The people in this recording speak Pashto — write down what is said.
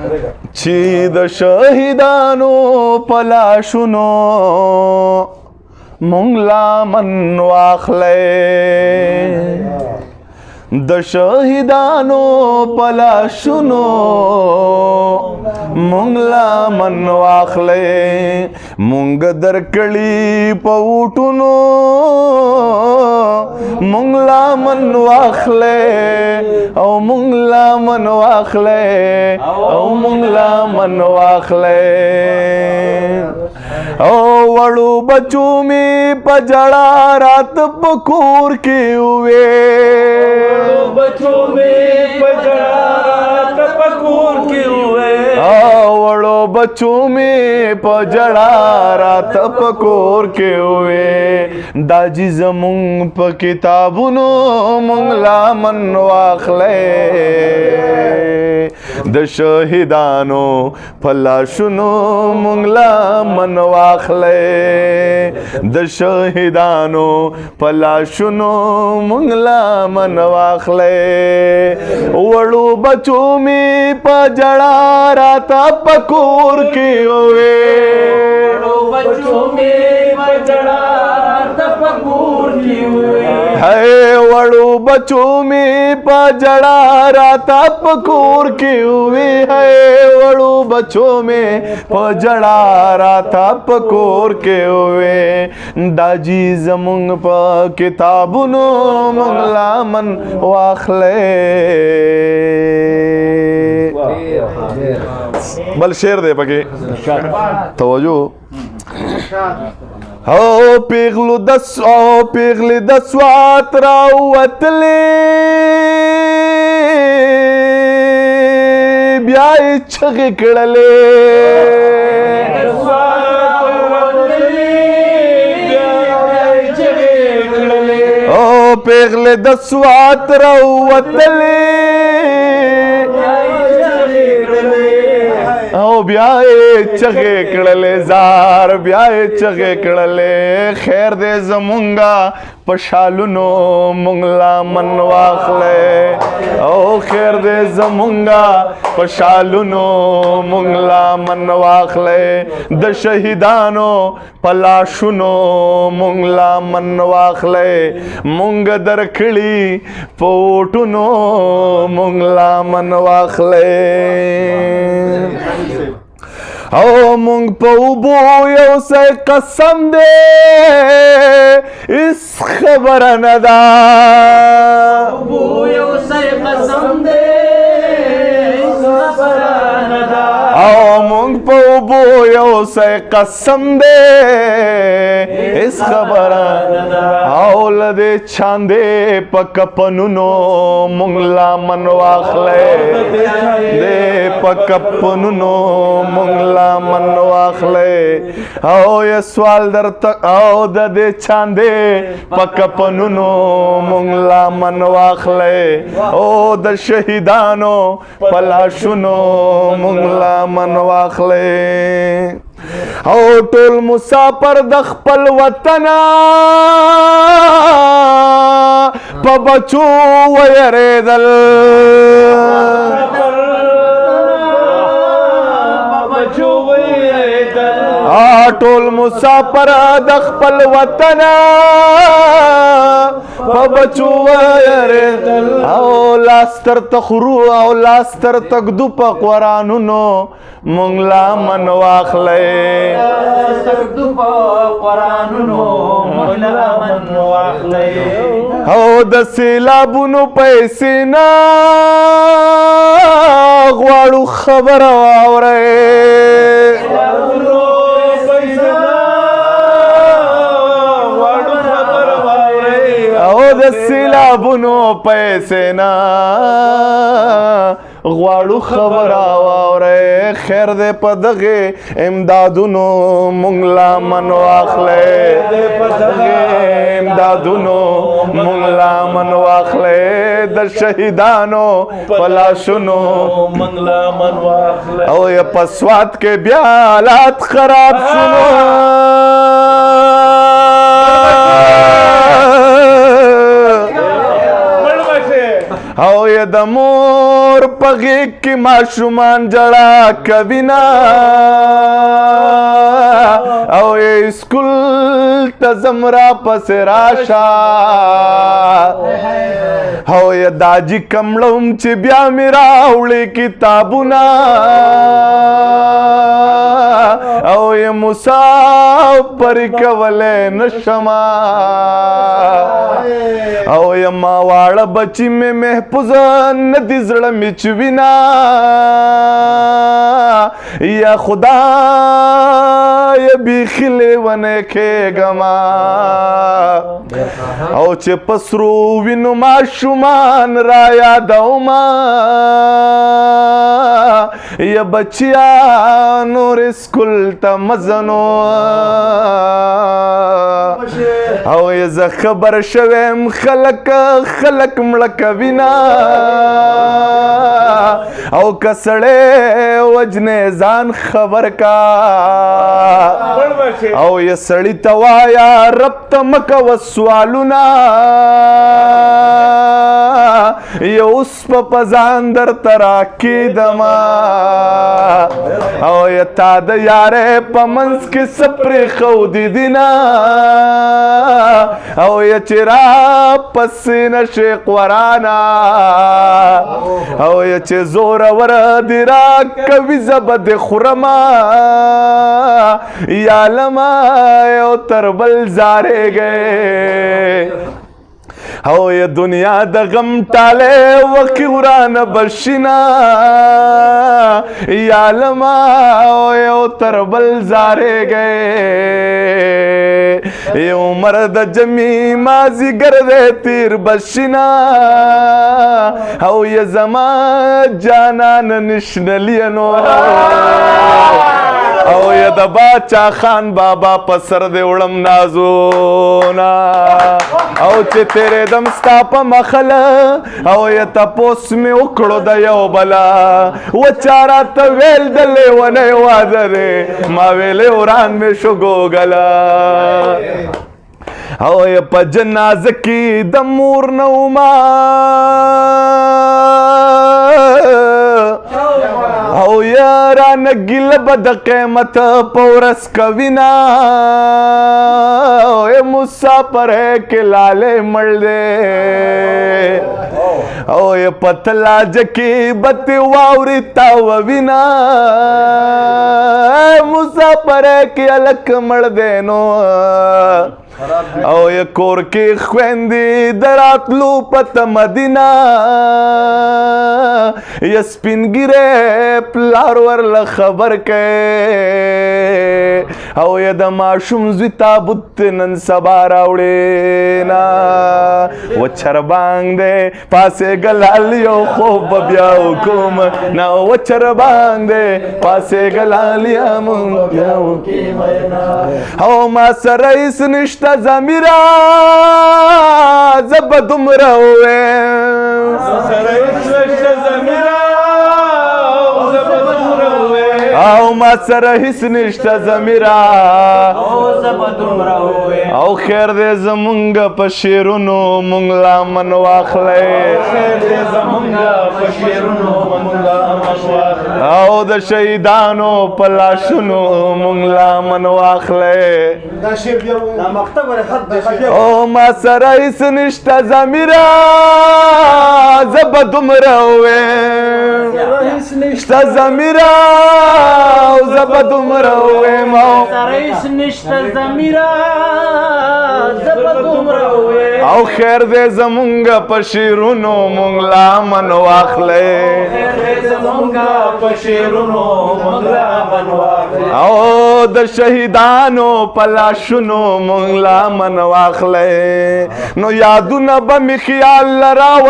چې د شهیدانو پلاشونو مونږ لامن واخلې د شهیدانو پلاشونو مونږ لامن واخلې مونږ درکړي پوټونو مونږ لامن واخلې او مونږ لامن واخلې او مونږ لامن واخلې او وړو بچو می پجړا رات پکور کې وې بچو میں پجڑا رات پکور کی ہوئے وړو بچو می پجړا رات پکور کې وې داجی زمون په کتابونو مونږ لامن واخلې د شهیدانو پلاشونو مونږ لامن واخلې د شهیدانو پلاشونو مونږ لامن واخلې وړو بچو می پجړا رات پکور کې وې بچوں میں پجڑا رات پکور کی ہوئے ہے وړو بچو می پجړا رات پکور کې وې ہے وړو بچو می پجړا رات پکور کې وې داجی زمونږ په کتابونو مونږ لامن واخلې بل شعر دی پکې توجه او پیغلی د سوات راوتلې بیا یې چغې کړلې او پیغلی د سوات راوتلې او بیا یې چغې کړلې زار بیا یې چغې کړلې خیر دې زمونږه په شالونو مونږ لامن واخلې او خیر دې زمونږه په شالونو مونږ لامن واخلې د شهیدانو په لاشونو مونږ لامن واخلې مونږ درکړي په وټونو مونږ لامن واخلې او مونږ په اوبو یو څه قسم دی اس خبره نه ده اوبو یو څه قسم دی اس خبره نه ده او مونږ په اوبو یو څه قسم دی اس خبره او لدې چاندې په کپنونو مونږ لامن واخلې دې په کپنونو مونږ لامن واخلې او یا سوال درته او د دې چاندې په کپنونو مونږ لامن واخلې او د شهیدانو په لاشونو مونږ لامن واخلې او ټول مسافر د خپل وطن په بچو ویریدل ټول مسافر د خپل وطن په بچو ویریدل او لاستر تخرو او لاستر تګدو په قرانونو مونږ لامن واخلې او د سیلابونو پیسې نه غواړو خبره واورئ او د سیلابونو پیسې نه غواړو خبره واورئ خیر دې په دغه امدادونو مونږ لامن واخلې امدادونو مونږ لامن واخلې د شهیدانو په لاشونو مونږ لامن واخلې او یا په سوات کې بیا حالات خراب شونو او یا د مور په غېږ کې ماشومان جړا کوي نه او یا اسکول ته ځم راپسې راشه او یا داجي کمړم چې بیا مې راوړې کتابونه او یا مسافر کولی نشما او یا ما واړه بچی مې محفوظ ندي زړه مې چوینا یا خدای بیخي لیونی کېږما او چې په سرو وینو ماشومان را یادوما یا بچیا نور اسکول ته مزنو او یا زه خبر شویم خلک مړه کوي نه او که سړی وجنې ځان خبر کا او یا سړی ته وایه رب ته مه کوه سوالونه یا اوس په ځان درته راکېدمه او یا تا د یارې په منځ کې څه پرېښودي دي نه او یا چې راپسې نشې قرآنه او یا چې زورور دې راکوي زه به دې خورمه یا لمه یو تر بل زارېږئ او یا دنیا د غم ټاله وقی ورانه بشینا یا لما او یو تر بل زارے گئے یو مرد جمی مازی گردے تیر بشینا او یا زما جانان نشنلینو او یا د باچا خان بابا په سر دې وړم نازونا او چې تیرې دم ستا په مخله او یا تپوس مې وکړو د یو بلا وچا راته ویل د لیونی واده دی ما ویلې وران مې شو ګوګله او یا په جنازه کې د مور نه وما او یارانه ګیله به د قیمت په ورځ کوي نه او مسافر کې لالی مړ دی او یا په تلاجه کې به تې واورې تاووي نه مسافر کې هلک مړ دی نو او یا کور کې خویندې د راتلو په تمه دي نه یا سپین ګیری پلار ورله خبر کوي او یا د ماشوم زوی تابوت نن سبا راوړې نه و چربانګ دی پاسېږه لال یو خوب به بیا وکوم نه و چربانګ دی پاسېږه لال یم او ما سره هېڅ نشته ضمیره زه به دومره ووایم او ما سره هیڅ نشته ضمیره او خیر دې زمونږ په شعرونو مونږ لامن واخلی او د شهیدانو په لاشونو مونږ لامن واخلی او ما سره هیڅ نشته ضمیره زه به دومره ووایم شته ضمیره او زه به دومره ووایم او خیر دې زمونږ په شعرونو مونږ لامن واخلی او د شهیدانو په لاشونو مونږ لامن واخلی نو یادونه به مې خیال راوست